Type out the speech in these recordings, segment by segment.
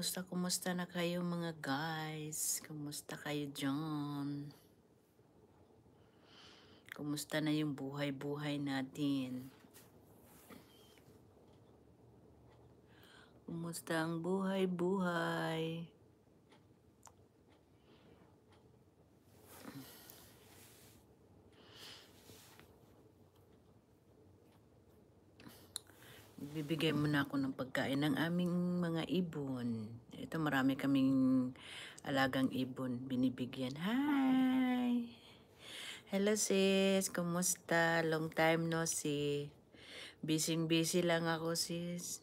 Kumusta na kayo mga guys? Kumusta kayo dyan? Kumusta na yung buhay-buhay natin? Kumusta ang buhay-buhay? Bibigay muna ako ng pagkain ng aming mga ibon. Ito marami kaming alagang ibon binibigyan. Hi! Hello sis, kumusta? Long time no see. Busy lang ako sis.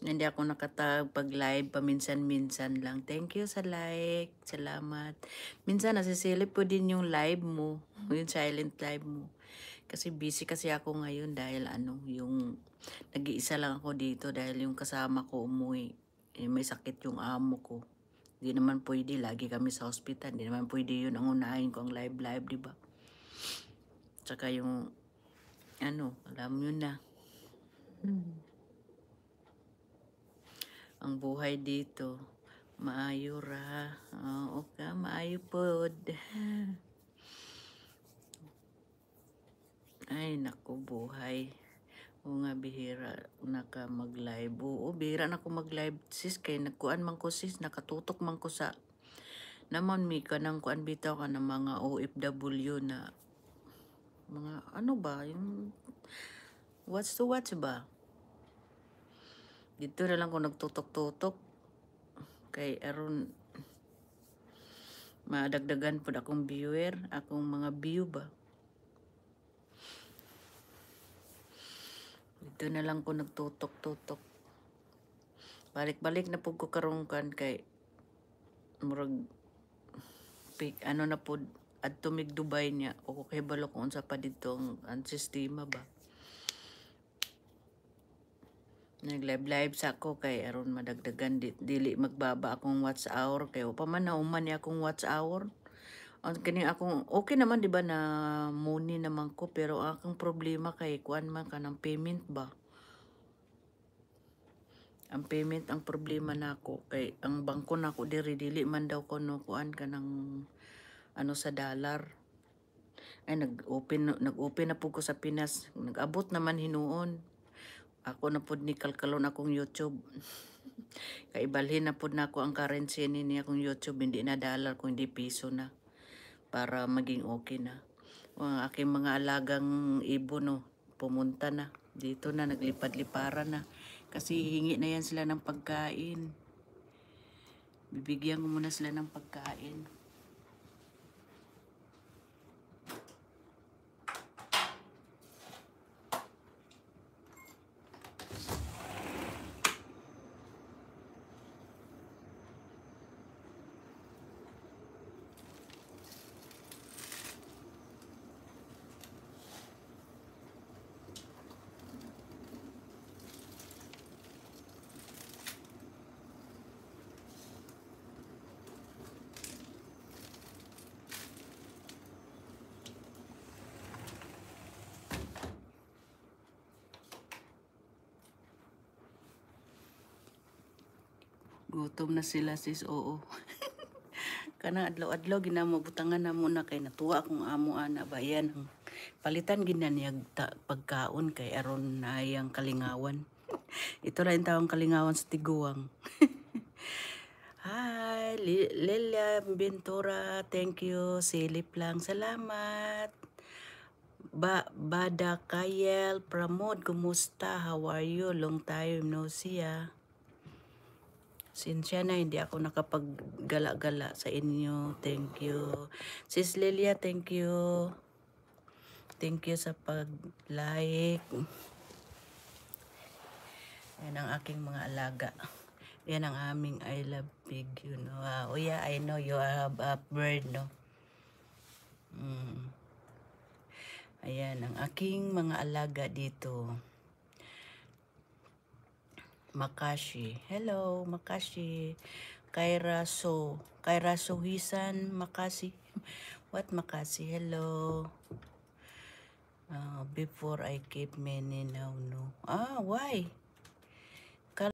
Hindi ako nakatapag-live paminsan-minsan lang. Thank you sa like. Salamat. Minsan nasisilip ko din yung live mo. Yung silent live mo. Kasi busy kasi ako ngayon dahil yung nag-iisa lang ako dito dahil yung kasama ko umuwi. May sakit yung amo ko. Hindi naman pwede. Lagi kami sa hospital. Hindi naman pwede yun ang unahin ko ang live, di ba? Tsaka yung, alam nyo na. Ang buhay dito, maayo ra. Okay, maayo pod. Ay, naku, buhay. O nga, bihira naka mag-live. Oo, bihira na ako mag-live, sis. Kaya nagkuan man ko, sis. Nakatutok man ko sa naman mi ka nang kuan bitaw ka ng mga OFW na mga ano ba, yung what's to watch ba? Dito na lang ko nagtutok-tutok. Kay aron madagdagan po akong viewer, akong mga view ba. Dito na lang ko nagtutok-tutok. Balik-balik na po ko karungkan kay murag ano na po at tumig Dubai niya o kay balo kung sa pa dito ang sistema ba. Nag-live sa ako kay aron madagdagan dili magbaba akong watch hour kay pa man na uman ni akong watch hour. Ang kini akong okay naman di ba na money naman ko pero akong problema kay kuan man kanang payment ba. Ang payment ang problema nako kay ang bangko nako dili man daw ko no kuan kanang ano sa dollar. Ay nag-open na po ko sa Pinas. Nag-abot naman hinuon. Ako na pod ni kalkalon akong YouTube. Kaibalhin na pod nako ang currency ni akong YouTube, hindi na dollar kundi piso na para maging okay na. Ang aking mga alagang ibon no, pumunta na. Dito na naglipad-liparan na. Kasi hingi na yan sila ng pagkain. Bibigyan ko muna sila ng pagkain. Gutom na sila sis, oo. Kanang adlaw-adlaw ginamabutangan na muna kay natuwa akong amo ana ba yan. Palitan ginaniyag pagkaon kay aron na yang kalingawan. Ito lang tawang kalingawan sa tiguang. Hi, Lilia Ventura, thank you. Silip lang, salamat. Bada Kayel, Pramod, kumusta? How are you? Long time no see ah. Sinsya na, hindi ako nakapaggala-gala sa inyo. Thank you. Sis Lilia, thank you. Thank you sa pag-like. Yan ang aking mga alaga. Yan ang aming I love pig, you know. Oh yeah, I know you have a bird, no? Ayan, ang aking mga alaga dito. Makashi. Hello, Makashi. Kaira Sohisan, Makashi. What Makashi? Hello. Before I keep many now, no. Why?